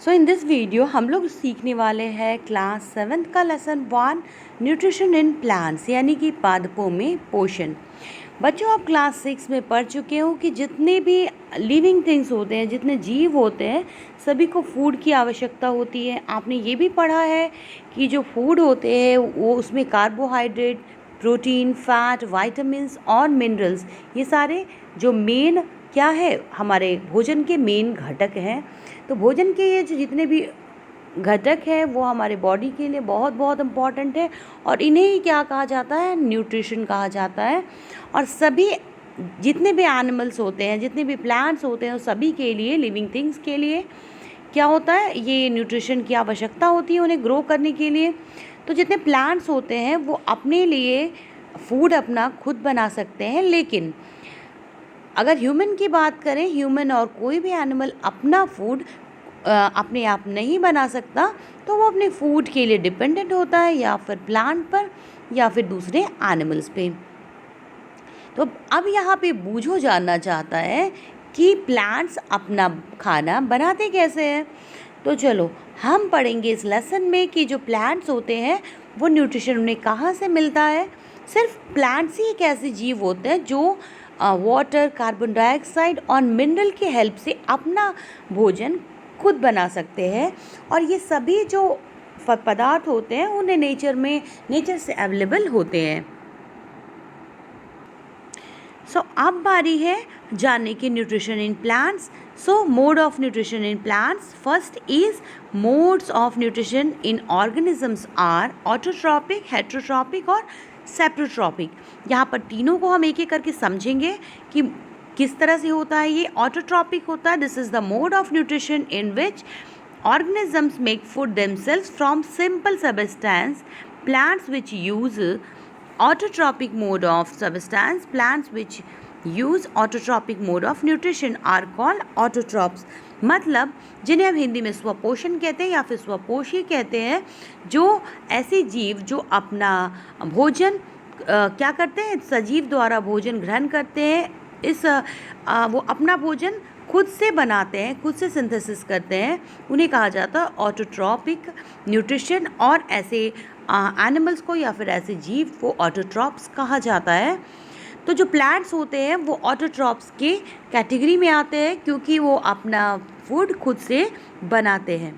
So in this video हम लोग सीखने वाले हैं क्लास 7 का लेसन 1 न्यूट्रिशन इन प्लांट्स यानी कि पादपों में पोषण। बच्चों, आप क्लास 6 में पढ़ चुके हो कि जितने भी लिविंग थिंग्स होते हैं, जितने जीव होते हैं, सभी को फूड की आवश्यकता होती है। आपने ये भी पढ़ा है कि जो फूड होते हैं वो उसमें कार्बोहाइड्रेट, प्रोटीन, फैट, वाइटामिन्स और मिनरल्स, ये सारे जो मेन क्या है हमारे भोजन के मेन घटक हैं। तो भोजन के ये जो जितने भी घटक है वो हमारे बॉडी के लिए बहुत बहुत इम्पॉर्टेंट है और इन्हें ही क्या कहा जाता है, न्यूट्रिशन कहा जाता है। और सभी जितने भी एनिमल्स होते हैं, जितने भी प्लांट्स होते हैं, सभी के लिए, लिविंग थिंग्स के लिए क्या होता है, ये न्यूट्रिशन की आवश्यकता होती है उन्हें ग्रो करने के लिए। तो जितने प्लांट्स होते हैं वो अपने लिए फूड अपना खुद बना सकते हैं, लेकिन अगर ह्यूमन की बात करें, ह्यूमन और कोई भी एनिमल अपना फूड अपने आप नहीं बना सकता, तो वो अपने फूड के लिए डिपेंडेंट होता है या फिर प्लांट पर या फिर दूसरे एनिमल्स पे। तो अब यहाँ पे बूझो जानना चाहता है कि प्लांट्स अपना खाना बनाते कैसे हैं। तो चलो हम पढ़ेंगे इस लेसन में कि जो प्लांट्स होते हैं वो न्यूट्रिशन उन्हें कहाँ से मिलता है। सिर्फ प्लांट्स ही एक ऐसे जीव होते हैं जो वाटर, कार्बन डाइऑक्साइड और मिनरल की हेल्प से अपना भोजन खुद बना सकते हैं। और ये सभी जो पदार्थ होते हैं उन्हें नेचर से अवेलेबल होते हैं। अब बारी है जानने की nutrition in plants. Mode of nutrition in plants, first is modes of nutrition in organisms are autotrophic, heterotrophic और सेप्रोट्रॉपिक। यहाँ पर तीनों को हम एक एक करके समझेंगे कि किस तरह से होता है। ये ऑटोट्रॉपिक होता है, this is the mode of nutrition in which organisms make food themselves from simple substance. Plants which use autotrophic mode of substance, plants which use autotrophic mode of nutrition are called autotrophs. मतलब जिन्हें हम हिंदी में स्वपोषण कहते हैं या फिर स्वपोषी कहते हैं, जो ऐसे जीव जो अपना भोजन क्या करते हैं, सजीव द्वारा भोजन ग्रहण करते हैं, वो अपना भोजन खुद से बनाते हैं, खुद से सिंथेसिस करते हैं, उन्हें कहा जाता है ऑटोट्रॉपिक न्यूट्रिशन। और ऐसे एनिमल्स को या फिर ऐसे जीव को ऑटोट्रॉप्स कहा जाता है। तो जो प्लांट्स होते हैं वो ऑटोट्रॉप्स के कैटेगरी में आते हैं क्योंकि वो अपना फूड खुद से बनाते हैं।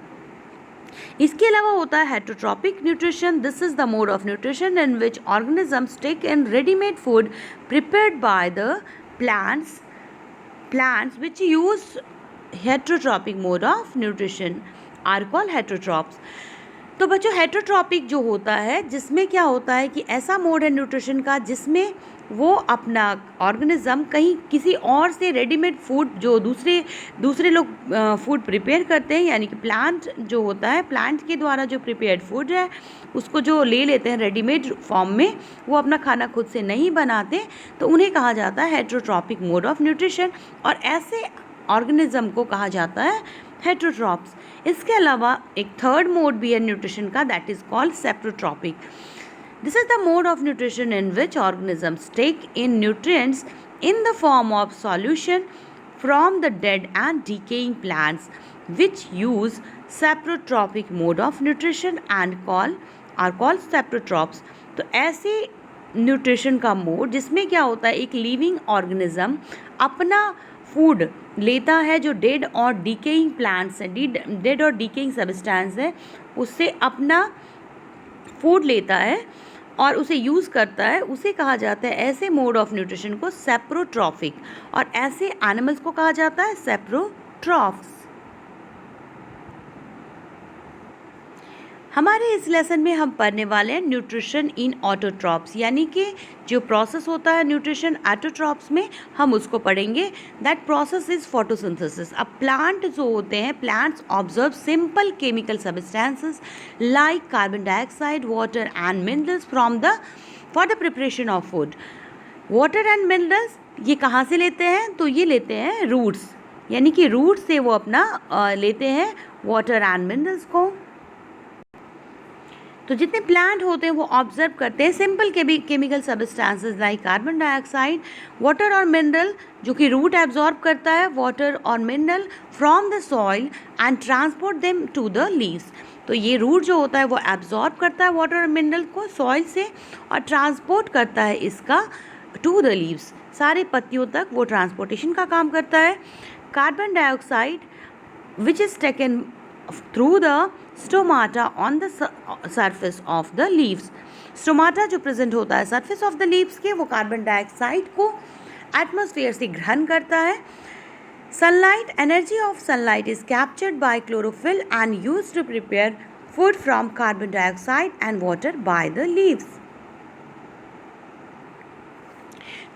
इसके अलावा होता है heterotrophic nutrition, this is the mode of nutrition in which organisms take in readymade food prepared by the plants which use heterotropic mode of nutrition are called heterotrophs. तो बच्चों, हेटेरोट्रॉपिक जो होता है जिसमें क्या होता है कि ऐसा मोड है न्यूट्रिशन का जिसमें वो अपना ऑर्गेनिज्म कहीं किसी और से रेडीमेड फूड, जो दूसरे लोग फूड प्रिपेयर करते हैं, यानी कि प्लांट जो होता है, प्लांट के द्वारा जो प्रिपेयर्ड फूड है उसको जो ले लेते हैं रेडीमेड फॉर्म में, वो अपना खाना खुद से नहीं बनाते, तो उन्हें कहा जाता है हेटेरोट्रॉपिक मोड ऑफ न्यूट्रिशन। और ऐसे ऑर्गेनिज्म को कहा जाता है हेटेरोट्रॉप्स। इसके अलावा एक थर्ड मोड भी है न्यूट्रिशन का, that is called saprotrophic. This is the mode of nutrition in which organisms take in nutrients in the form of solution from the dead and decaying plants which use saprotrophic mode of nutrition and are called saprotrophs. तो ऐसे nutrition का mode जिसमें क्या होता है, एक living organism अपना food लेता है जो डेड और डिकेइंग प्लांट्स हैं, डेड और डिकेइंग सब्सटेंस है, उससे अपना फूड लेता है और उसे यूज़ करता है, उसे कहा जाता है, ऐसे मोड ऑफ न्यूट्रिशन को सेप्रोट्रॉपिक। और ऐसे एनिमल्स को कहा जाता है सेप्रोट्रॉफ्स। हमारे इस लेसन में हम पढ़ने वाले हैं न्यूट्रिशन इन ऑटोट्रॉप्स, यानी कि जो प्रोसेस होता है न्यूट्रिशन ऑटोट्रॉप्स में, हम उसको पढ़ेंगे। That process is photosynthesis. अब प्लांट जो होते हैं, plants observe simple chemical substances like carbon dioxide, water and minerals for the preparation of food. Water and minerals ये कहाँ से लेते हैं, तो ये लेते हैं रूट्स, यानी कि रूट से वो अपना लेते हैं वाटर एंड मिनरल्स को। तो जितने प्लांट होते हैं वो ऑब्जर्व करते हैं simple chemical substances like carbon dioxide, water और मिनरल, जो कि रूट एब्जॉर्ब करता है वाटर और mineral from the soil and transport them to the leaves. तो ये रूट जो होता है वो एब्जॉर्ब करता है वाटर और मिनरल को सॉइल से और ट्रांसपोर्ट करता है इसका टू द लीव्स, सारे पत्तियों तक वो ट्रांसपोर्टेशन का काम करता है। Carbon dioxide which is taken through the stomata on the surface of the leaves। Stomata जो प्रेजेंट होता है सरफेस ऑफ द लीव्स के, वो कार्बन डाइऑक्साइड को एटमॉस्फेयर से ग्रहण करता है। Sunlight, energy of sunlight is captured by chlorophyll and used to prepare food from carbon dioxide and water by the leaves.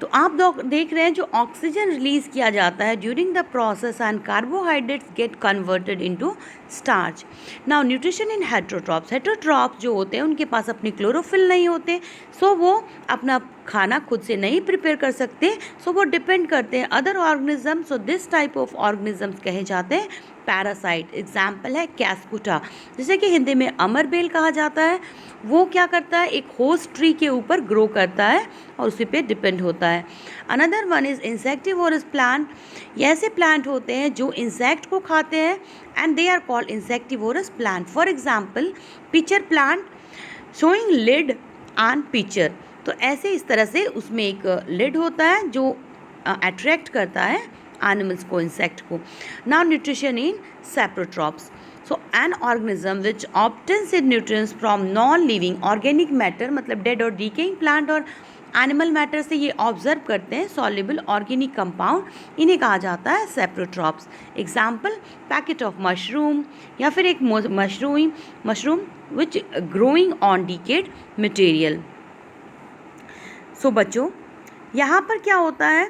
तो आप देख रहे हैं जो ऑक्सीजन रिलीज किया जाता है during the process and carbohydrates get converted into starch. Now nutrition in heterotrophs, heterotrophs जो होते हैं उनके पास अपनी क्लोरोफिल नहीं होते, सो वो अपना खाना खुद से नहीं प्रिपेयर कर सकते, सो वो डिपेंड करते हैं other organism. So this type of organisms कहे जाते हैं पैरासाइट। एग्जाम्पल है कैस्कुटा, जिसे कि हिंदी में अमरबेल कहा जाता है। वो क्या करता है, एक होस्ट ट्री के ऊपर ग्रो करता है और उसी पे डिपेंड होता है। Another one is insectivorous plant. ये ऐसे प्लांट होते हैं जो इंसेक्ट को खाते हैं and they are called insectivorous plant. For example pitcher plant showing lid and pitcher. तो ऐसे इस तरह से उसमें एक लिड होता है जो अट्रैक्ट करता है एनिमल्स को, इंसेक्ट को। Now nutrition in saprotrophs. So an organism which obtains its nutrients from non-living organic matter, मतलब dead और decaying plant और एनिमल मैटर से ये ऑब्जर्व करते हैं सॉल्युबल ऑर्गेनिक कंपाउंड, इन्हें कहा जाता है saprotrophs. Example packet of mushroom, या फिर एक mushroom which growing on decayed material. So बच्चों यहाँ पर क्या होता है,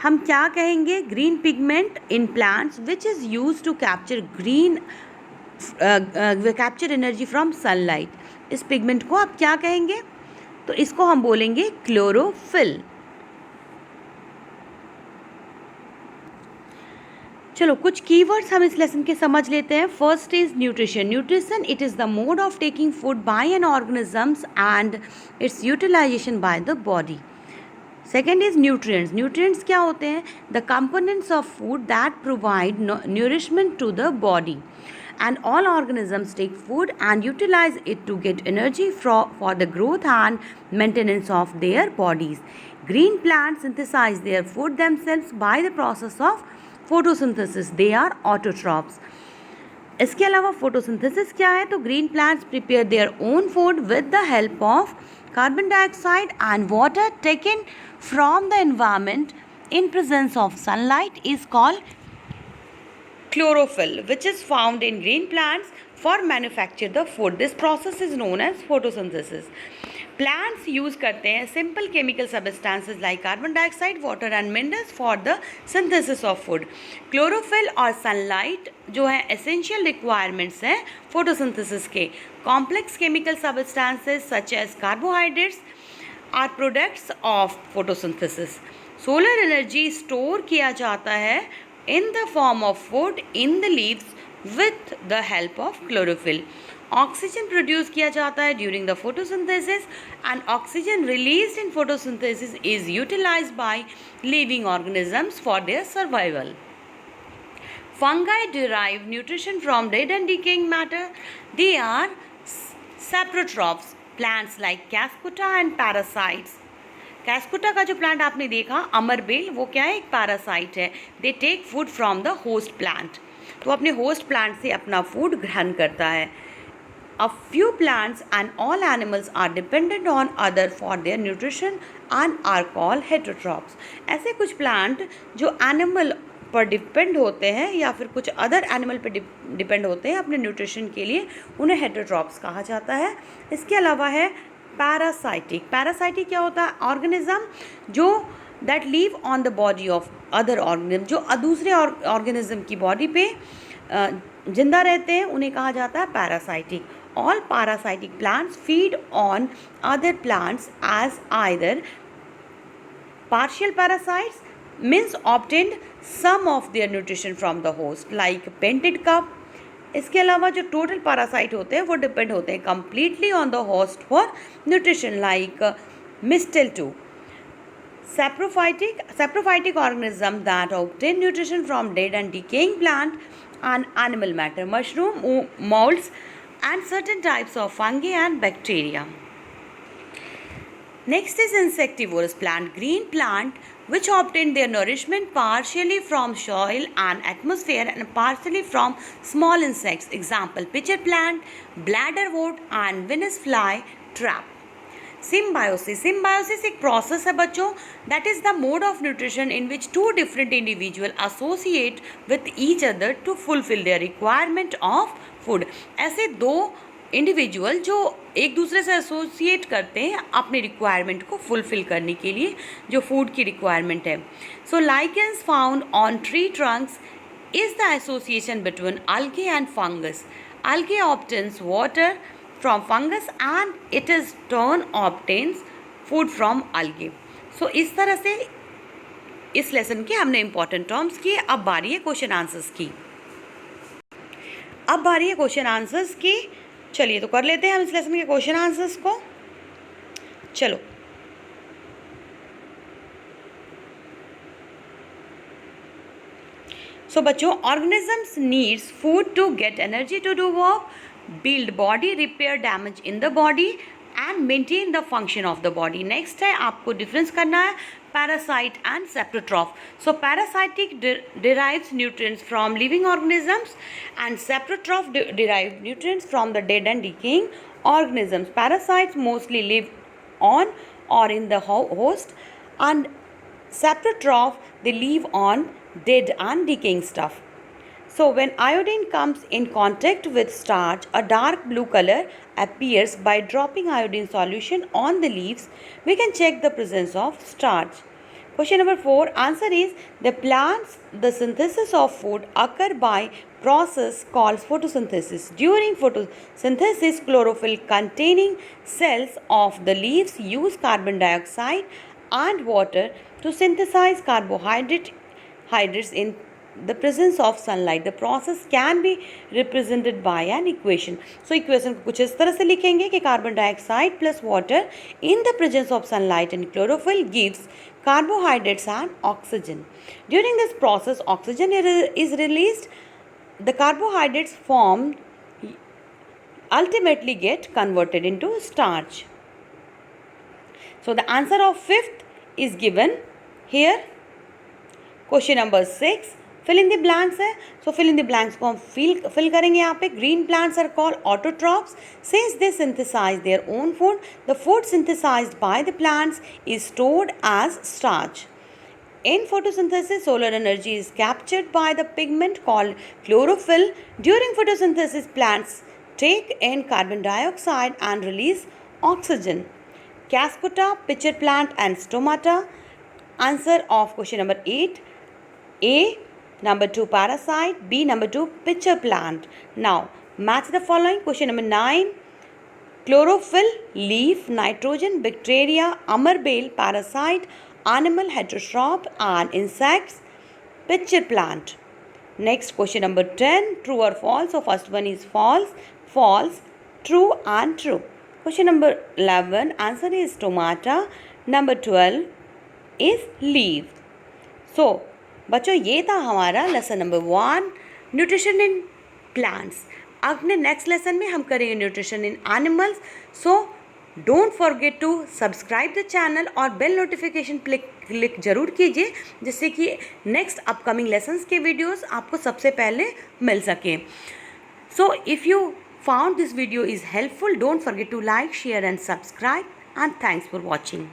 हम क्या कहेंगे, green pigment in plants which is used to capture energy from sunlight. इस पिगमेंट को आप क्या कहेंगे, तो इसको हम बोलेंगे क्लोरोफिल। चलो कुछ कीवर्ड्स हम इस लेसन के समझ लेते हैं। First is nutrition. Nutrition it is the mode of taking food by an organisms and its utilisation by the body. Second is nutrients. Nutrients क्या होते हैं, the components of food that provide nourishment to the body, and all organisms take food and utilize it to get energy for the growth and maintenance of their bodies. Green plants synthesize their food themselves by the process of photosynthesis. They are autotrophs. इसके अलावा photosynthesis क्या है, तो green plants prepare their own food with the help of carbon dioxide and water taken from the environment in presence of sunlight is called chlorophyll, which is found in green plants for manufacture the food. This process is known as photosynthesis. Plants use करते हैं simple chemical substances like carbon dioxide, water and minerals for the synthesis of food. Chlorophyll और sunlight जो है essential requirements हैं photosynthesis के. Complex chemical substances such as carbohydrates are products of photosynthesis. Solar energy store किया जाता है in the form of food in the leaves with the help of chlorophyll. Oxygen produced किया जाता है during the photosynthesis and oxygen released in photosynthesis is utilized by living organisms for their survival. Fungi derive nutrition from dead and decaying matter. They are saprotrophs. Plants like Cascuta and parasites. कैस्कुटा का जो plant आपने देखा अमरबेल, वो क्या है, एक parasite है। They take food from the host plant, तो अपने होस्ट प्लांट से अपना फूड ग्रहण करता है। A few plants and all animals are dependent on other for their nutrition and are called heterotrophs. ऐसे कुछ प्लांट जो एनिमल पर डिपेंड होते हैं या फिर कुछ अदर एनिमल पर डिपेंड होते हैं अपने न्यूट्रिशन के लिए, उन्हें हेटरोट्रॉप्स कहा जाता है। इसके अलावा है पैरासाइटिक। पैरासाइटिक क्या होता है, ऑर्गेनिज्म जो that live on the body of other organism, जो दूसरे ऑर्गेनिज्म की बॉडी पे जिंदा रहते हैं, उन्हें कहा जाता है parasitic. All parasitic plants feed on other plants as either partial parasites, means obtained some of their nutrition from the host, like painted cup, इसके अलावा जो टोटल पैरासाइट होते हैं वो डिपेंड होते हैं completely on the host for nutrition, like mistletoe. Saprophytic organisms that obtain nutrition from dead and decaying plant and animal matter, mushroom, molds, and certain types of fungi and bacteria. Next is insectivorous plant. Green plant which obtain their nourishment partially from soil and atmosphere and partially from small insects. Example, pitcher plant, bladderwort and Venus fly trap. Symbiosis एक process है बच्चों, that is the mode of nutrition in which two different individuals associate with each other to fulfill their requirement of food. ऐसे दो individual जो एक दूसरे से associate करते हैं अपने रिक्वायरमेंट को फुलफिल करने के लिए, जो फूड की रिक्वायरमेंट है. So lichens found on tree trunks is the association between algae and fungus. Algae obtains water from fungus and it is turn obtains food from algae. So इस तरह से इस लेसन के हमने इंपॉर्टेंट टर्म्स किए. अब बारी है क्वेश्चन आंसर्स की. चलिए तो कर लेते हैं हम इस लेसन के क्वेश्चन आंसर्स को. चलो सो बच्चों, organisms needs food to get energy to do work, build body, repair damage in the body and maintain the function of the body. Next है आपको डिफरेंस करना है parasite and saprotroph. So parasitic derives nutrients from living organisms and saprotroph derives nutrients from the dead and decaying organisms. Parasites mostly live on or in the host and saprotroph they live on dead and decaying stuff. So when iodine comes in contact with starch, a dark blue color appears. By dropping iodine solution on the leaves, we can check the presence of starch. Question number 4, answer is the synthesis of food occur by process called photosynthesis. During photosynthesis, chlorophyll containing cells of the leaves use carbon dioxide and water to synthesize carbohydrates in the presence of sunlight. The process can be represented by an equation. So equation को कुछ इस तरह से लिखेंगे कि carbon dioxide plus water in the presence of sunlight and chlorophyll gives carbohydrates and oxygen. During this process, oxygen is released. The carbohydrates formed ultimately get converted into starch. So the answer of fifth is given here. Question number 6, fill in the blanks है. So fill in the blanks को हम fill करेंगे यहाँ पे. Green plants are called autotrophs since they synthesize their own food. The food synthesized by the plants is stored as starch. In photosynthesis, solar energy is captured by the pigment called chlorophyll. During photosynthesis, plants take in carbon dioxide and release oxygen. Cascota, pitcher plant and stomata. Answer of question number 8. A. Number 2 parasite, B. Number 2 pitcher plant. Now match the following. Question number 9, chlorophyll, leaf, nitrogen, bacteria, amarbale, parasite, animal, heterotroph and insects, pitcher plant. Next question number 10, true or false. So first one is false, true and true. Question number 11, answer is stomata. Number 12 is leaf. So बच्चों ये था हमारा lesson number 1 nutrition in plants. अपने next lesson में हम करेंगे nutrition in animals. So don't forget to subscribe the channel और bell notification click जरूर कीजिए जिससे कि नेक्स्ट अपकमिंग लेसन्स के वीडियोस आपको सबसे पहले मिल सकें. So if you found this video is helpful, don't forget to like, share and subscribe and thanks for watching.